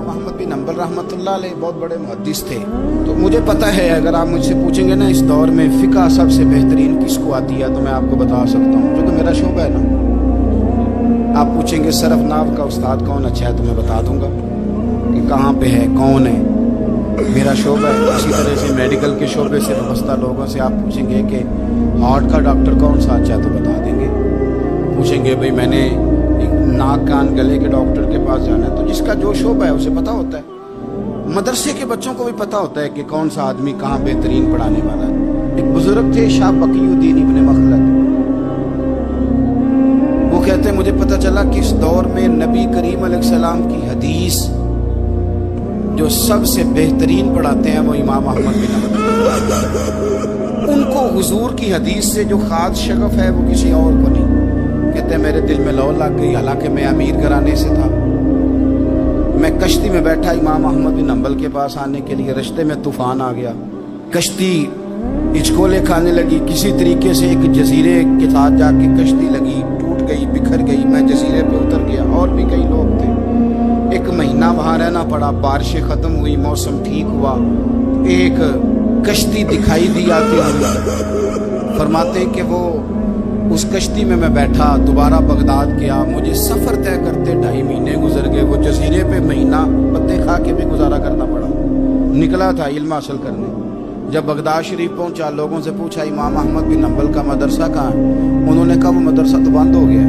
इमाम अहमद बिन हंबल रहमतुल्लाह अलैह बहुत बड़े मुहद्दिस थे। तो मुझे पता है, अगर आप मुझसे पूछेंगे ना इस दौर में फ़िक़्ह सबसे बेहतरीन किसको आती है, तो मैं आपको बता सकता हूँ, क्योंकि मेरा शोबा है ना। आप पूछेंगे सरफ नाव का उस्ताद कौन अच्छा है, तो मैं बता दूंगा कि कहाँ पे है, कौन है, मेरा शोबा है। इसी तरह से मेडिकल के शोबे से वाबस्ता लोगों से आप पूछेंगे कि हार्ट का डॉक्टर कौन सा अच्छा है, तो बता देंगे। पूछेंगे भाई मैंने नाक कान गले के डॉक्टर के पास जाना है, तो जिसका जो शोबा है उसे पता होता है। मदरसे के बच्चों को भी पता होता है कि कौन सा आदमी कहाँ बेहतरीन पढ़ाने वाला है। एक बुजुर्ग थे शाह बकीउद्दीन इब्न मखलद, वो कहते हैं मुझे पता चला कि इस दौर में नबी करीम अलैहिस्सलाम की हदीस जो सबसे बेहतरीन पढ़ाते हैं वो इमाम अहमद बिन हंबल। उनको हुजूर की हदीस से जो खास शगफ है वो किसी और को नहीं। कहते हैं मेरे दिल में लौ लग गई, हालांकि मैं अमीर घराने से था। मैं कश्ती में बैठा इमाम अहमद बिन हंबल के पास आने के लिए, रास्ते में तूफान आ गया, कश्ती हिचकोले खाने लगी। किसी तरीके से एक जजीरे के साथ जाके कश्ती लगी, टूट गई, बिखर गई। मैं जजीरे पे उतर गया, और भी कई लोग थे। एक महीना वहाँ रहना पड़ा। बारिशें ख़त्म हुई, मौसम ठीक हुआ, एक कश्ती दिखाई दी आती हुई। फरमाते हैं कि वो उस कश्ती में मैं बैठा, दोबारा बगदाद गया। मुझे सफ़र तय करते 2.5 महीने गुजर गए। वो जजीरे पे महीना पत्ते खा के भी गुजारा करना पड़ा। निकला था इल्म हासिल करने। जब बगदाद शरीफ पहुंचा, लोगों से पूछा इमाम अहमद बिन हंबल का मदरसा कहाँ है? उन्होंने कहा वो मदरसा तो बंद हो गया,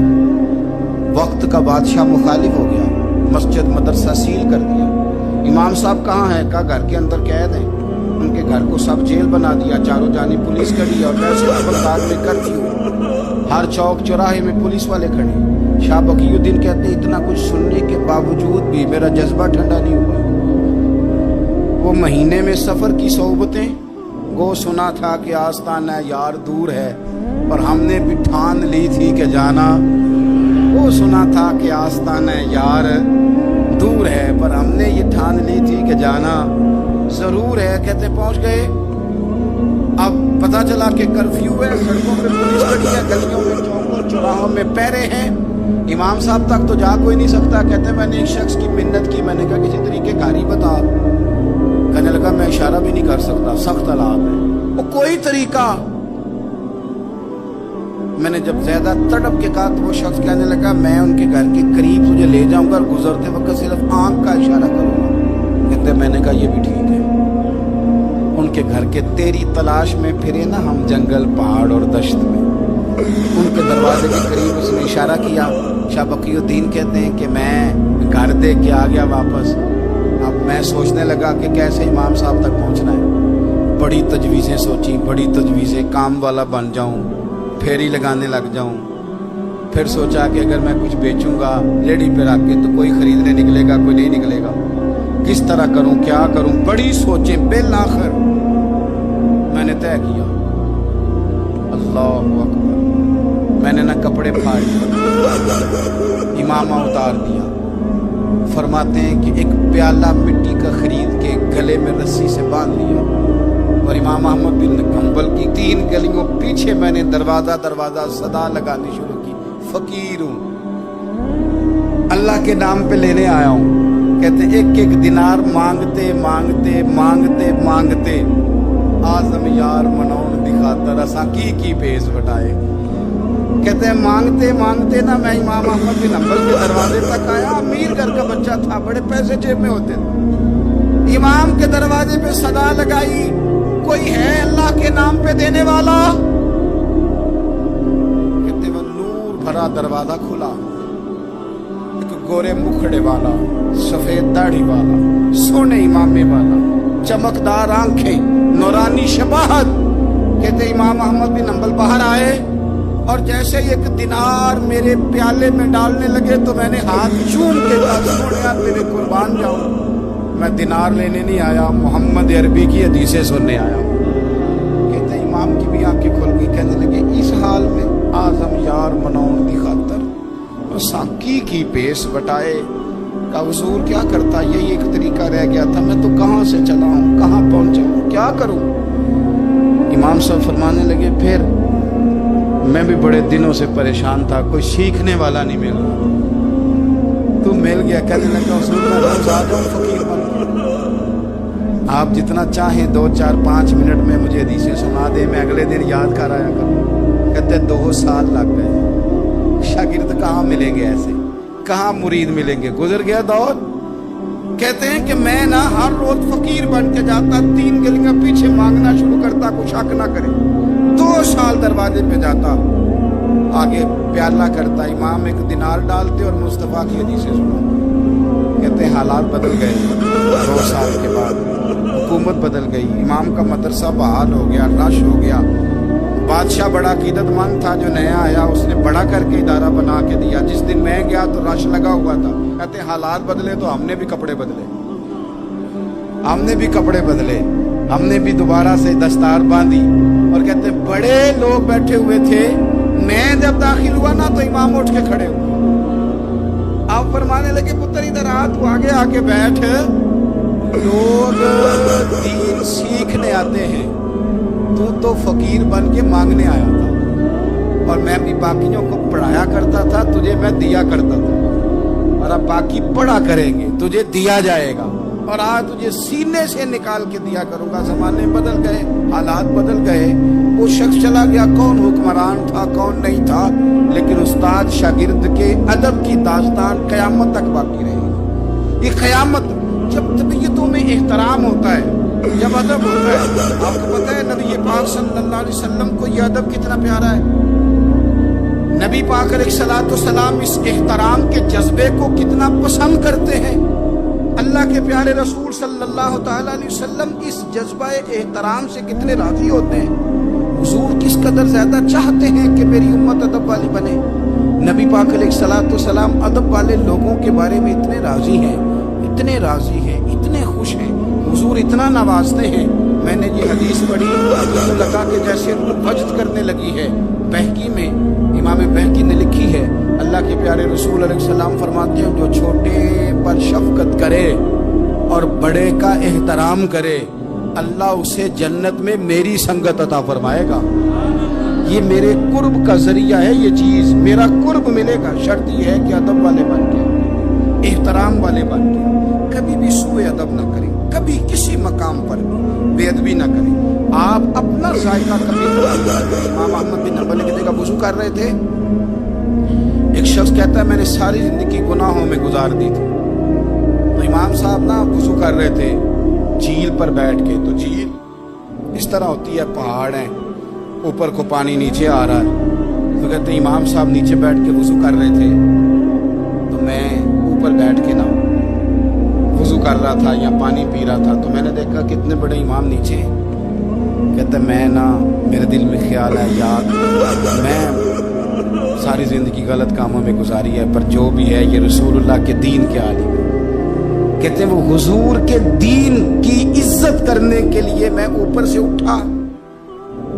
वक्त का बादशाह मुखालिफ हो गया, मस्जिद मदरसा सील कर दिया। इमाम साहब कहाँ हैं? कहा घर के अंदर कैद हैं। उनके घर को सब जेल बना दिया, चारों जानी पुलिस खड़ी, और वैसे बगदाद में कर्फ्यू, हर चौक चौराहे में पुलिस वाले खड़े। शाह बकीउद्दीन कहते इतना कुछ सुनने के बावजूद भी मेरा जज्बा ठंडा नहीं हुआ। वो महीने में सफ़र की सोबतें, गो सुना था कि आस्ताना यार दूर है, पर हमने भी ठान ली थी कि जाना। वो सुना था कि आस्ताना यार दूर है, पर हमने ये ठान ली थी कि जाना जरूर है। कहते पहुंच गए। अब पता चला कि कर्फ्यू है, सड़कों पे पुलिस खड़ी है, गलियों में चौकों चौराहों में पैरे हैं। इमाम साहब तक तो जा कोई नहीं सकता। कहते मैंने एक शख्स की मिन्नत की, मैंने कहा किसी तरीके कारी बता। कहने लगा मैं इशारा भी नहीं कर सकता, सख्त हालात है। वो कोई तरीका। मैंने जब ज्यादा तड़प के कहा तो वो शख्स कहने लगा मैं उनके घर के करीब तुझे ले जाऊंगा, गुजरते वक्त सिर्फ आंख का इशारा करूंगा। कहते मैंने कहा ये भी ठीक है। उनके घर के तेरी तलाश में फिरे ना हम जंगल पहाड़ और दश्त में। उनके दरवाजे के करीब उसने इशारा किया। शाह बकीउद्दीन कहते हैं कि मैं घर दे के आ गया वापस। अब मैं सोचने लगा कि कैसे इमाम साहब तक पहुंचना है। बड़ी तजवीज़ें सोची, बड़ी तजवीज़ें, काम वाला बन जाऊं, फेरी लगाने लग जाऊं। फिर सोचा कि अगर मैं कुछ बेचूंगा रेडी पे रख के तो कोई खरीदने निकलेगा, कोई नहीं निकलेगा। किस तरह करूं, क्या करूं, बड़ी सोचें। बिल आखिर मैंने तय किया, अल्लाहु अकबर। मैंने ना कपड़े फाड़ दिए, इमामा उतार दिया। फरमाते हैं कि एक प्याला मिट्टी का खरीद के गले में रस्सी से बांध लिया, और इमाम अहमद बिन हंबल की 3 गलियों पीछे मैंने दरवाजा दरवाजा सदा लगानी शुरू की, फकीर हूं, अल्लाह के नाम पे लेने आया हूं। कहते एक एक दिनार मांगते मांगते मांगते मांगते आजम यार मनौन दिखाता रसा की भेज बटाए। कहते हैं मांगते मांगते ना मैं इमाम अहमद बिन हंबल के दरवाजे तक आया। अमीर घर का बच्चा था, बड़े पैसे जेब में होते थे। इमाम के दरवाजे पे सदा लगाई, कोई है अल्लाह के नाम पे देने वाला? कहते वो नूर भरा दरवाजा खुला। एक गोरे मुखड़े वाला, सफेद दाढ़ी वाला, सोने इमामे वाला, चमकदार आंखें, नूरानी शबाहत। कहते इमाम अहमद बिन हंबल बाहर आए, और जैसे ही 1 दिनार मेरे प्याले में डालने लगे तो मैंने हाथ चूम के कहा सोनिया तेरे कुर्बान जाऊं, मैं दिनार लेने नहीं आया, मोहम्मद अरबी की हदीसें सुनने आया। कहते इमाम की भी आंखें खुल गई। कहने लगे इस हाल में आजम यार मनौन दी खातर साकी की पेश बटाए का हुजूर क्या करता, यही एक तरीका रह गया था। मैं तो कहाँ से चला हूँ, कहाँ पहुँचा हूँ, क्या करूँ? इमाम साहब फरमाने लगे फिर मैं भी बड़े दिनों से परेशान था, कोई सीखने वाला नहीं मिल रहा। تو مل گیا. کہنے لگا حضور میں روز آ جاؤں فقیر بن کے. آپ جتنا چاہیں 2 4 5 منٹ میں مجھے حدیثیں سنا دیں, میں اگلے دن یاد کر آیا کروں. کہتے 2 سال لگ گئے. شاگرد کہاں ملیں گے ایسے, کہاں مرید ملیں گے, گزر گیا دور. کہتے ہیں کہ میں نہ ہر روز فقیر بن کے جاتا, 3 گلیاں پیچھے مانگنا شروع کرتا, کوئی شک نہ کرے. 2 سال دروازے پہ جاتا, آگے پیالہ کرتا, امام 1 دینار ڈالتے اور مصطفیٰ کی حدیثیں سنا. کہتے ہیں حالات بدل گئے. 2 سال کے بعد حکومت بدل گئی, امام کا مدرسہ بحال ہو گیا, رش ہو گیا. بادشاہ بڑا عقیدت مند تھا, جو نیا آیا اس نے بڑا کر کے ادارہ بنا کے دیا. جس دن میں گیا تو رش لگا ہوا تھا. کہتے ہیں حالات بدلے تو ہم نے بھی کپڑے بدلے, ہم نے بھی دوبارہ سے دستار باندھی. اور کہتے ہیں بڑے لوگ بیٹھے ہوئے تھے, میں جب داخل ہوا نا تو امام اٹھ کے کھڑے ہوئے. آپ فرمانے لگے پتر ادھر آ, تو آگے آ کے بیٹھ. لوگ دین سیکھنے آتے ہیں, تو فقیر بن کے مانگنے آیا تھا. اور میں بھی باقیوں کو پڑھایا کرتا تھا, تجھے میں دیا کرتا تھا. اور اب باقی پڑھا کریں گے, تجھے دیا جائے گا. اور آج تجھے سینے سے نکال کے دیا کروں گا. زمانے بدل گئے, حالات بدل گئے. وہ شخص چلا گیا, کون حکمران تھا کون نہیں تھا, لیکن استاد شاگرد کے ادب کی داستان قیامت تک باقی رہے گی. یہ قیامت, جب طبیعتوں میں احترام ہوتا ہے, جب ادب ہوتا ہے. آپ کو پتہ ہے نبی پاک صلی اللہ علیہ وسلم کو یہ ادب کتنا پیارا ہے. نبی پاک علیہ السلام اس احترام کے جذبے کو کتنا پسند کرتے ہیں. اللہ کے پیارے رسول صلی اللہ تعالی علیہ وسلم اس جذبہ احترام سے کتنے راضی ہوتے ہیں. حضور کس قدر زیادہ چاہتے ہیں کہ میری امت ادب والی بنے. نبی پاک علیہ السلام ادب والے لوگوں کے بارے میں اتنے راضی ہیں, اتنے راضی ہیں, اتنے خوش ہیں. حضور اتنا نوازتے ہیں. میں نے یہ حدیث پڑھی تو لگا کہ جیسے روح وجد کرنے لگی ہے. بہقی میں امام بہقی نے لکھی ہے, اللہ کے پیارے رسول علیہ السلام فرماتے ہیں جو چھوٹے پر شفقت کرے اور بڑے کا احترام کرے, اللہ اسے جنت میں میری سنگت عطا فرمائے گا. یہ میرے قرب کا ذریعہ ہے, یہ چیز میرا قرب ملے گا. شرط یہ ہے کہ ادب والے بن کے, احترام والے بن کے, کبھی بھی سوء ادب نہ کریں, کبھی کسی مقام پر بے ادبی نہ کریں. آپ اپنا ذائقہ کبھی. امام احمد بن حنبل کی جگہ وضو کر رہے تھے, ایک شخص کہتا ہے میں نے ساری زندگی گناہوں میں گزار دی تھی. تو امام صاحب نا وضو کر رہے تھے جھیل پر بیٹھ کے. تو جھیل اس طرح ہوتی ہے, پہاڑ ہیں, اوپر کو پانی نیچے آ رہا ہے. تو کہتے ہیں امام صاحب نیچے بیٹھ کے وضو کر رہے تھے, تو میں اوپر بیٹھ کے نا وضو کر رہا تھا یا پانی پی رہا تھا. تو میں نے دیکھا کتنے بڑے امام نیچے. کہتے میں نا میرے دل میں خیال ہے یاد میں ساری زندگی غلط کاموں میں گزاری ہے, پر جو بھی ہے یہ رسول اللہ کے دین کے عالم. کہتے ہیں وہ حضور کے دین کی عزت کرنے کے لیے میں اوپر سے اٹھا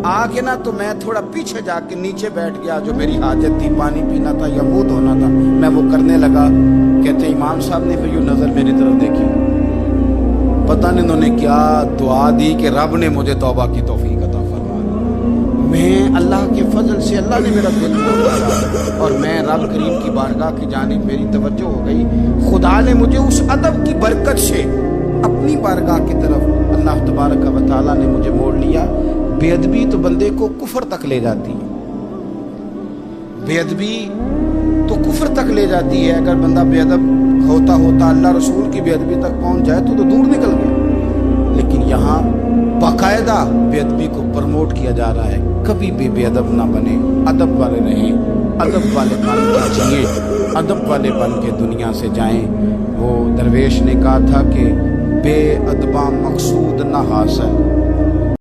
آ کے نا, تو میں تھوڑا پیچھے جا کے نیچے بیٹھ گیا. جو میری حاجت تھی, پانی پینا تھا یا منہ دھونا تھا, میں وہ کرنے لگا. کہتے ہیں امام صاحب نے بھی یوں نظر میری طرف دیکھی, پتہ نہیں انہوں نے کیا دعا دی کہ رب نے مجھے توبہ کی توفیق عطا فرما دی. میں اللہ کے فضل سے, اللہ نے میرا دل کھولا اور میں رب کریم کی بارگاہ کی جانب میری توجہ ہو گئی. خدا نے مجھے اس ادب کی برکت سے اپنی بارگاہ کی طرف اللہ تبارک و تعالیٰ نے مجھے موڑ لیا. بے ادبی تو بندے کو کفر تک لے جاتی ہے, بے ادبی تو کفر تک لے جاتی ہے. اگر بندہ بے ادب ہوتا اللہ رسول کی بے ادبی تک پہنچ جائے تو دور نکل گیا. لیکن یہاں باقاعدہ بے ادبی کو پروموٹ کیا جا رہا ہے. کبھی بھی بے ادب نہ بنے, ادب والے رہیں, ادب والے بن کے جئیں, ادب والے بن کے دنیا سے جائیں. وہ درویش نے کہا تھا کہ بے ادباں مقصود نہ حاصل,